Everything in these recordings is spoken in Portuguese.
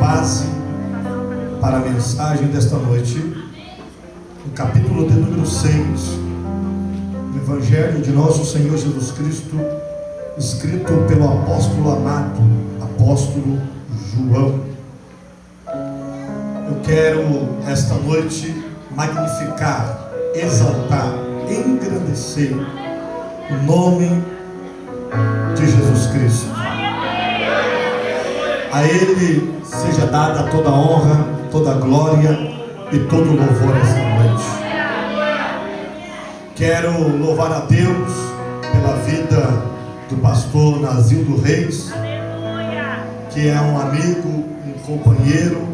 base para a mensagem desta noite, no capítulo de número 6, do Evangelho de nosso Senhor Jesus Cristo, escrito pelo apóstolo amado, apóstolo João. Eu quero esta noite magnificar, exaltar, engrandecer o nome de Jesus Cristo. A Ele seja dada toda a honra, toda a glória e todo o louvor esta noite. Quero louvar a Deus pela vida do pastor Nazildo Reis, que é um amigo, um companheiro,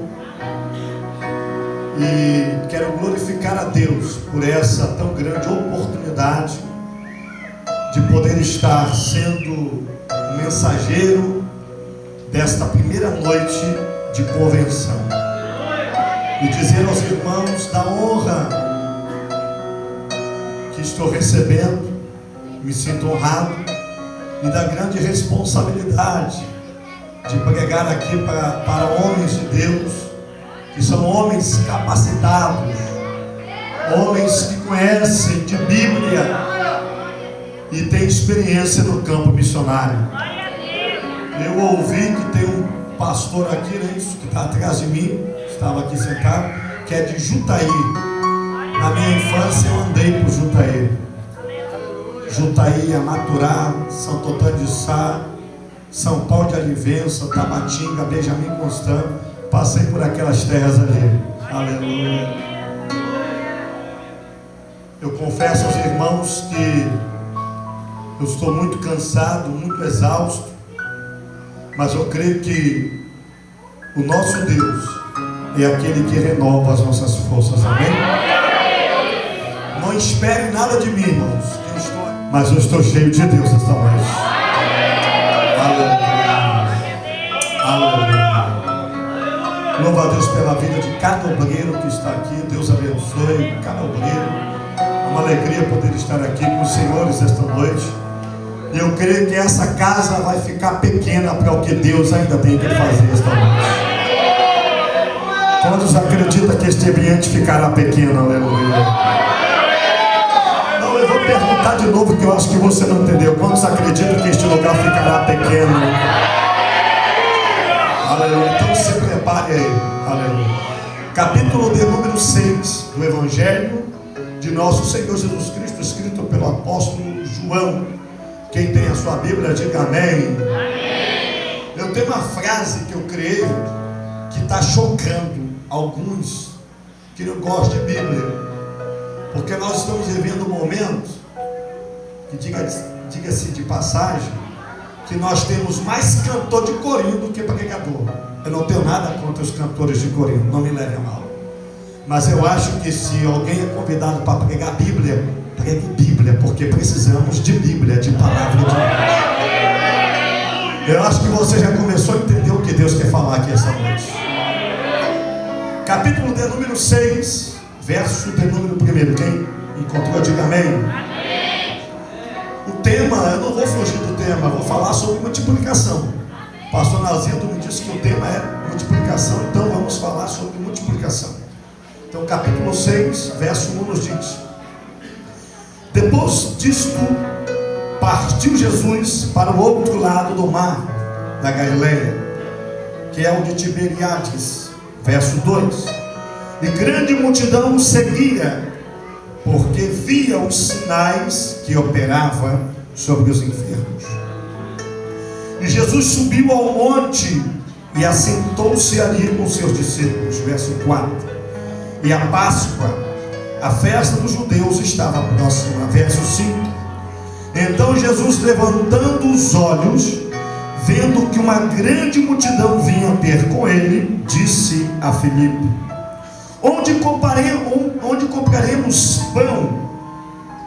e quero glorificar a Deus por essa tão grande oportunidade de poder estar sendo mensageiro desta primeira noite de convenção e dizer aos irmãos da honra que estou recebendo. Me sinto honrado e da grande responsabilidade de pregar aqui para homens de Deus, que são homens capacitados, homens que conhecem de Bíblia e têm experiência no campo missionário. Eu ouvi que tem um pastor aqui, né, que está atrás de mim, estava aqui sentado, que é de Jutaí. Na minha infância eu andei por Jutaí. Jutaí, Amaturá, Santo Antônio de Sá, São Paulo de Alivença, Tabatinga, Benjamin Constant. Passei por aquelas terras ali. Aleluia. Eu confesso aos irmãos que eu estou muito cansado, muito exausto, mas eu creio que o nosso Deus é aquele que renova as nossas forças. Amém? Não espere nada de mim, irmãos, mas eu estou cheio de Deus esta noite. Aleluia. Aleluia. Louva a Deus pela vida de cada obreiro que está aqui. Deus abençoe cada obreiro. É uma alegria poder estar aqui com os senhores esta noite. E eu creio que essa casa vai ficar pequena para o que Deus ainda tem que fazer esta noite. Quantos acreditam que este ambiente ficará pequeno? Aleluia. Não, eu vou perguntar de novo, que eu acho que você não entendeu. Quantos acreditam que este lugar ficará pequeno? Aleluia. Então se prepare aí. Aleluia. Capítulo de número 6 do Evangelho de nosso Senhor Jesus Cristo, escrito pelo apóstolo João. Quem tem a sua Bíblia, diga amém. Amém. Eu tenho uma frase que eu creio que está chocando alguns que não gostam de Bíblia, porque nós estamos vivendo um momento que, diga-se de passagem, que nós temos mais cantor de corinho do que pregador. Eu não tenho nada contra os cantores de corinho, não me leve a mal, mas eu acho que se alguém é convidado para pregar Bíblia, pregue Bíblia, porque precisamos de Bíblia, de palavra de Deus. Eu acho que você já começou a entender o que Deus quer falar aqui essa noite. Capítulo de número 6, verso de número 1. Quem encontrou, diga amém. O tema, eu não vou fugir do tema, vou falar sobre multiplicação. O pastor Nazildo me disse que o tema é multiplicação, então vamos falar sobre multiplicação. Então capítulo 6, verso 1 nos diz: depois disto, partiu Jesus para o outro lado do mar da Galileia, que é o de Tiberíades. Verso 2: e grande multidão o seguia, porque via os sinais que operava sobre os enfermos. E Jesus subiu ao monte e assentou-se ali com seus discípulos. Verso 4: e a Páscoa, a festa dos judeus, estava próxima. Verso 5: então Jesus, levantando os olhos, vendo que uma grande multidão vinha ter com ele, disse a Filipe: onde compraremos pão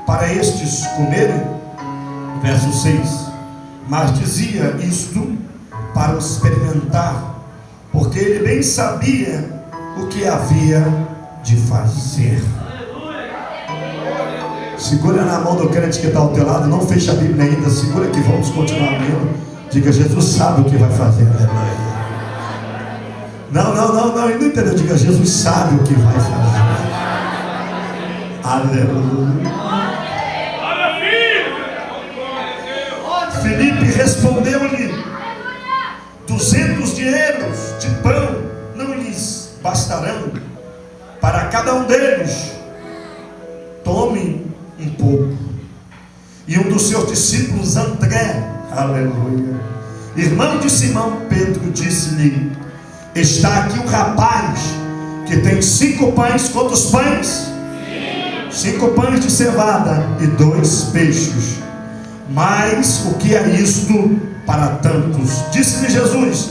para estes comerem? Verso 6: mas dizia isto para o experimentar, porque ele bem sabia o que havia de fazer. Segura na mão do crente que está ao teu lado, não fecha a Bíblia ainda, segura que vamos continuar lendo. Diga: Jesus sabe o que vai fazer. Não, ele não entendeu. Diga, Jesus sabe o que vai fazer. Aleluia. Filipe respondeu-lhe: 200 dinheiros de pão não lhes bastarão para cada um deles. Tome um pouco. E um dos seus discípulos, André, aleluia, irmão de Simão Pedro, disse-lhe: está aqui um rapaz que tem 5 pães. Quantos pães? 5 pães de cevada e 2 peixes. Mas o que é isto para tantos? Disse-lhe Jesus: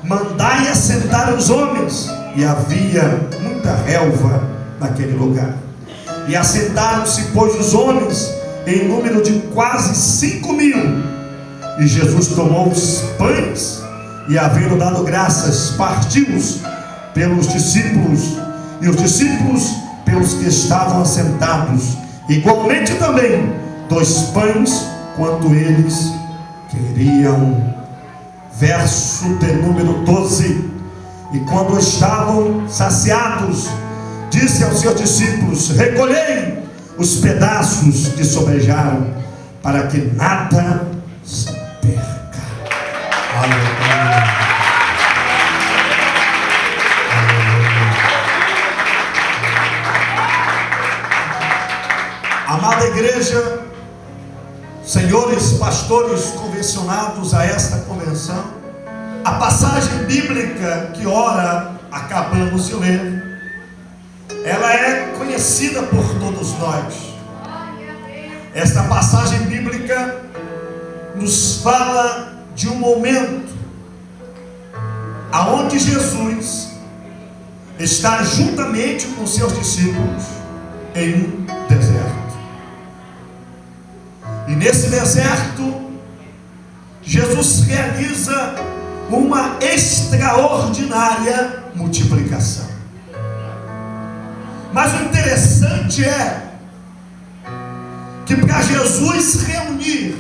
mandai assentar os homens. E havia muita relva naquele lugar. E assentaram-se, pois, os homens em número de quase 5.000. E Jesus tomou os pães e, havendo dado graças, partiu-os pelos discípulos, e os discípulos pelos que estavam assentados. Igualmente também 2 pães, quanto eles queriam. Verso de número 12. E quando estavam saciados, disse aos seus discípulos: recolhei os pedaços que sobejaram, para que nada se perca. Aleluia. Amada igreja, senhores pastores convencionados a esta convenção, a passagem bíblica que ora acabamos de ler, ela é conhecida por todos nós. Esta passagem bíblica nos fala de um momento aonde Jesus está juntamente com seus discípulos em um deserto. E nesse deserto, Jesus realiza uma extraordinária multiplicação. Mas o interessante é que para Jesus reunir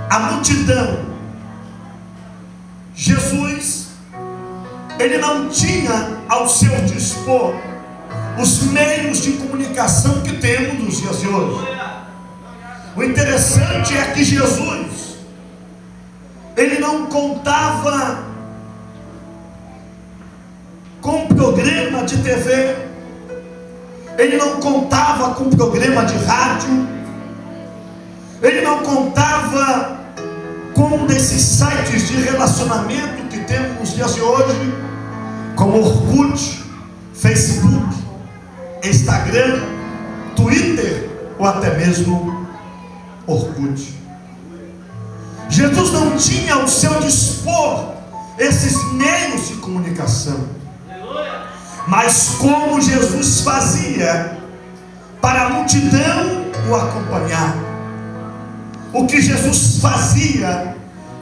a multidão, Jesus, ele não tinha ao seu dispor os meios de comunicação que temos nos dias de hoje. O interessante é que Jesus, ele não contava com programa de TV, ele não contava com programa de rádio, ele não contava com um desses sites de relacionamento que temos nos dias de hoje, como Orkut, Facebook, Instagram, Twitter ou até mesmo Orkut. Jesus não tinha ao seu dispor esses meios de comunicação. Mas como Jesus fazia para a multidão o acompanhar? O que Jesus fazia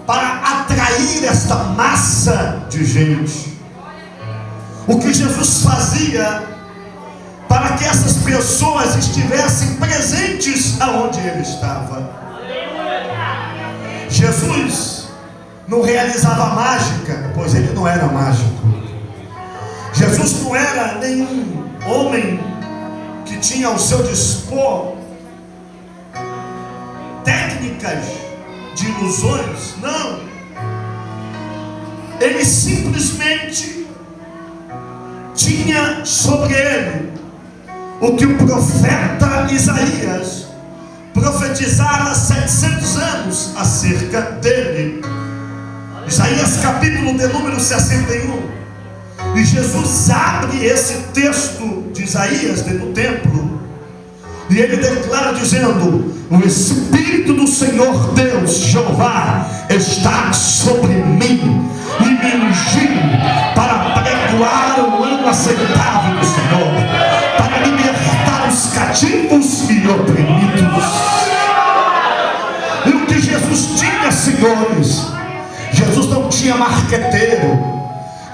para atrair esta massa de gente? O que Jesus fazia para que essas pessoas estivessem presentes aonde ele estava? Jesus não realizava mágica, pois ele não era mágico. Jesus não era nenhum homem que tinha ao seu dispor técnicas de ilusões, não. Ele simplesmente tinha sobre ele o que o profeta Isaías profetizara há 700 anos acerca dele. Isaías capítulo de número 61. E Jesus abre esse texto de Isaías no templo, e ele declara dizendo: o Espírito do Senhor Deus, Jeová, está sobre mim, e me ungiu para pregoar o ano aceitável do Senhor, para libertar os cativos e oprimidos. E o que Jesus tinha, senhores? Jesus não tinha marqueteiro,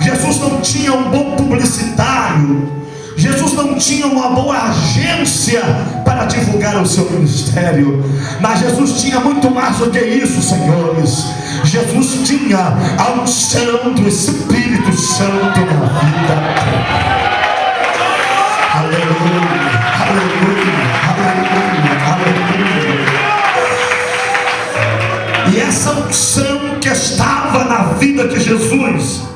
Jesus não tinha um bom publicitário, Jesus não tinha uma boa agência para divulgar o seu ministério, mas Jesus tinha muito mais do que isso, senhores. Jesus tinha a unção do Espírito Santo na vida. Aleluia, aleluia, aleluia, aleluia. E essa unção que estava na vida de Jesus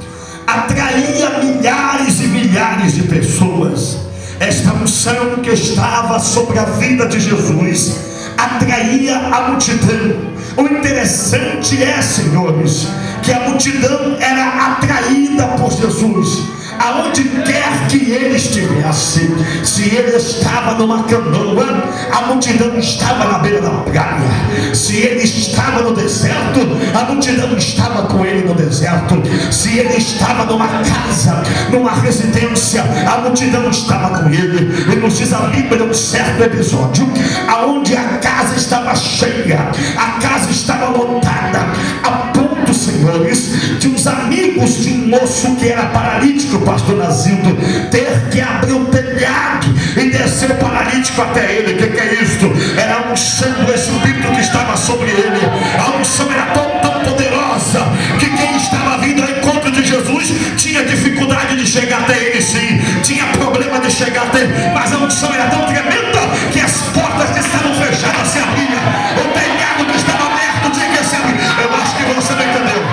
atraía milhares e milhares de pessoas. Esta unção que estava sobre a vida de Jesus atraía a multidão. O interessante é, senhores, que a multidão era atraída por Jesus. Aonde quer que ele estivesse, se ele estava numa canoa, a multidão estava na beira da praia. Se ele estava no deserto, a multidão estava com ele no deserto. Se ele estava numa casa, numa residência, a multidão estava com ele. E nos diz a Bíblia um certo episódio, aonde a casa estava cheia, a casa estava lotada, a ponto, senhores, de uns amigos de um moço que era paralítico, pastor Nazildo, ter que abrir o telhado e descer o paralítico até ele. O que é isto? Era a unção do Espírito que estava sobre ele. A unção era tão poderosa que quem estava vindo ao encontro de Jesus tinha dificuldade de chegar até ele, sim, tinha problema de chegar até ele, mas a unção era tão tremenda que as portas que estavam fechadas se abriam, o telhado que estava aberto tinha que se abrir. Eu acho que você não entendeu.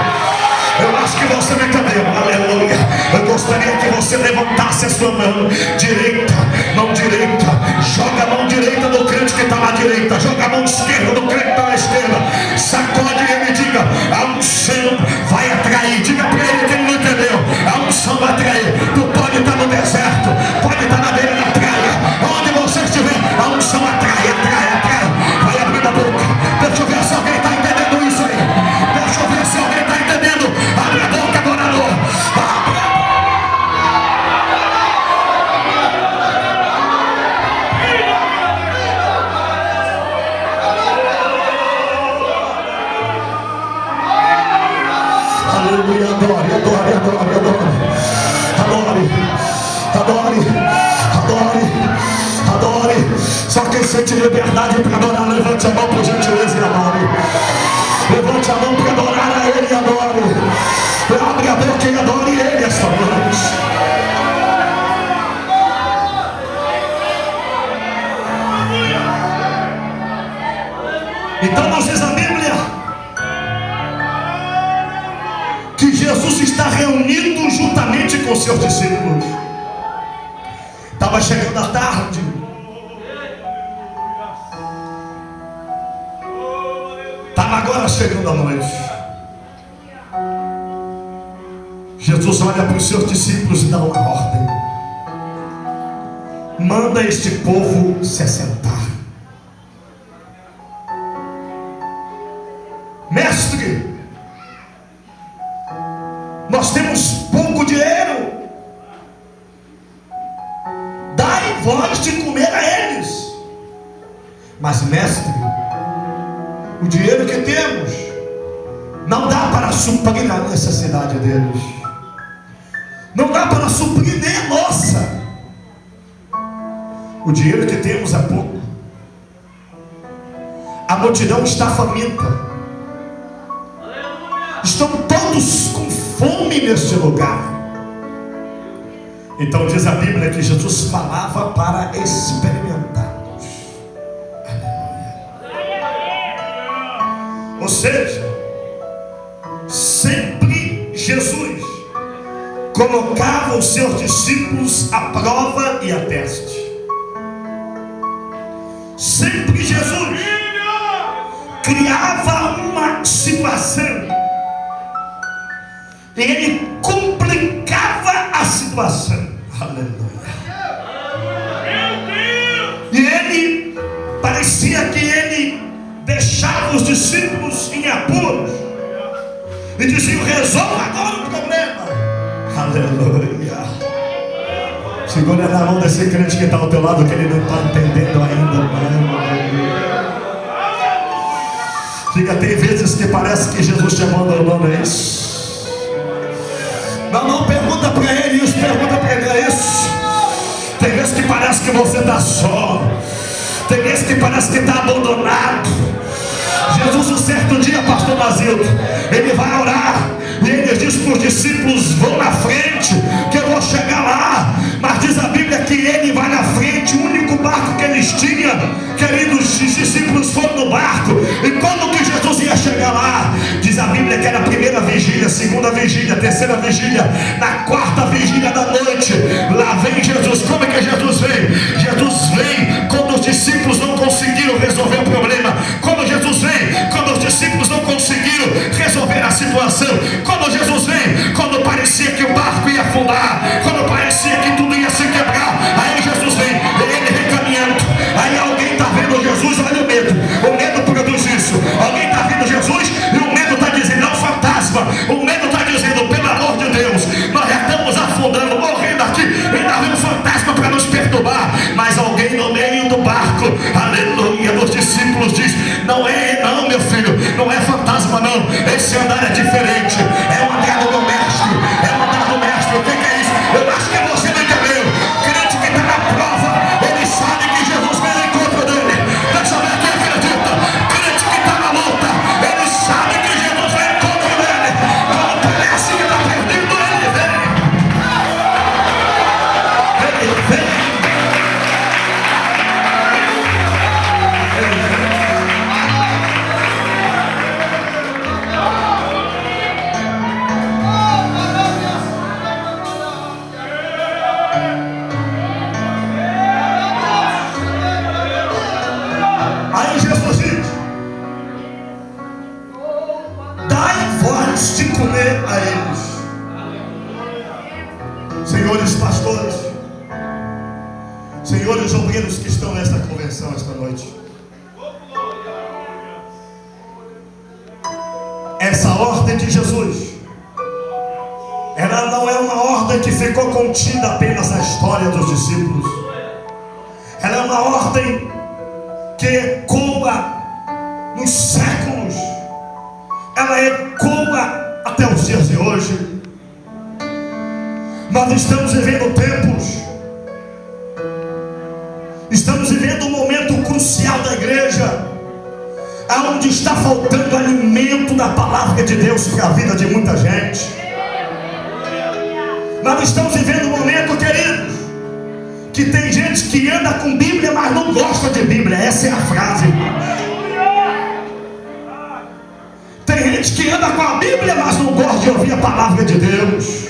Eu acho que você não entendeu. Aleluia. Eu gostaria que você levantasse a sua mão direita, mão direita. Joga a mão direita do crente que está na direita, joga a mão esquerda do crente que está na esquerda. Sacode ele e diga: a unção vai atrair. Diga para ele que ele não entendeu. A unção vai atrair. Tu pode estar no deserto, pode estar na beira da praia, onde você estiver, a unção atrai, atrai, atrai. Vai abrir a boca. Deixa eu ver se alguém está entendendo isso aí. Deixa eu ver se alguém está entendendo. Abre a boca, adorador. Aleluia, adore, adore, adore, adore. Adore, adore, adore, adore. Só quem sente liberdade para adorar, levante a mão por gentileza e adore. Levante a mão para adorar a ele e adore. Abre a boca e adore ele esta noite. Então nós diz a Bíblia que Jesus está reunido juntamente com seus discípulos. Estava chegando a tarde. Estava agora chegando a noite. Jesus olha para os seus discípulos e dá uma ordem: manda este povo se assentar. Mestre, nós temos pouco dinheiro, dai vós de comer a eles. Mas mestre, o dinheiro que temos não dá para suprir a necessidade deles, não dá para suprir nem a nossa. O dinheiro que temos é pouco, a multidão está faminta, estão todos com fome neste lugar. Então diz a Bíblia que Jesus falava para experimentá-los. Ou seja, sempre Jesus colocava os seus discípulos à prova e a teste. Sempre Jesus criava uma situação e ele complicava a situação. Aleluia. E ele parecia que ele deixava os discípulos em apuros e dizia: resolva agora o problema. Aleluia. Segura na mão desse crente que está ao teu lado, que ele não está entendendo ainda, não. Diga: tem vezes que parece que Jesus te abandonou, não é isso? Não pergunta para ele isso, pergunta para ele, é isso? Tem parece que você está só. Tem vezes que parece que está abandonado. Jesus, um certo dia, pastor Mazildo, ele vai orar e ele diz para os discípulos: vão na frente, que eu vou chegar lá. Mas diz a Bíblia que ele vai na frente. O único barco que eles tinham, queridos, os discípulos foram no barco. E quando que Jesus ia chegar lá? Diz a Bíblia que era a primeira vigília, segunda vigília, terceira vigília, na quarta vigília da noite, lá vem Jesus. Como é que Jesus vem? Jesus vem quando os discípulos não conseguiram resolver o problema. Quando Jesus vem, quando os discípulos não conseguiram resolver a situação. Quando Jesus vem, quando parecia que o barco ia afundar, quando parecia que tudo ia se quebrar, aí Jesus vem, ele vem caminhando. Aí alguém está vendo Jesus, olha o medo produz isso. Alguém está vendo Jesus e o medo está dizendo: é um fantasma. O medo está dizendo: pelo amor de Deus, nós já estamos afundando, morrendo aqui, ainda vem um fantasma para nos perturbar. Mas alguém no meio do barco, aleluia, dos discípulos diz: não, meu filho, não é fantasma não, esse andar é diferente, é o andar do meu mestre, é o andar do mestre. O que é isso? Eu acho que você não entendeu. Crente que está na prova, ele sabe que Jesus vem ao encontro dele. Deixa eu ver quem acredita. Crente que está na luta, ele sabe que Jesus vem ao encontro dele. Quando parece que está perdido, ele vem. Ele vem. Aí Jesus diz: dai voz de comer a eles. Senhores pastores, senhores obreiros que estão nesta convenção esta noite, essa ordem de Jesus, ela não é uma ordem que ficou contida apenas na história dos discípulos. Ela é uma ordem que ecoa nos séculos, ela ecoa até os dias de hoje. Nós estamos vivendo tempos, estamos vivendo um momento crucial da igreja, onde está faltando alimento da palavra de Deus para a vida de muita gente. Nós estamos vivendo um momento, queridos, que tem gente que anda com Bíblia, mas não gosta de Bíblia. Essa é a frase. Tem gente que anda com a Bíblia, mas não gosta de ouvir a palavra de Deus.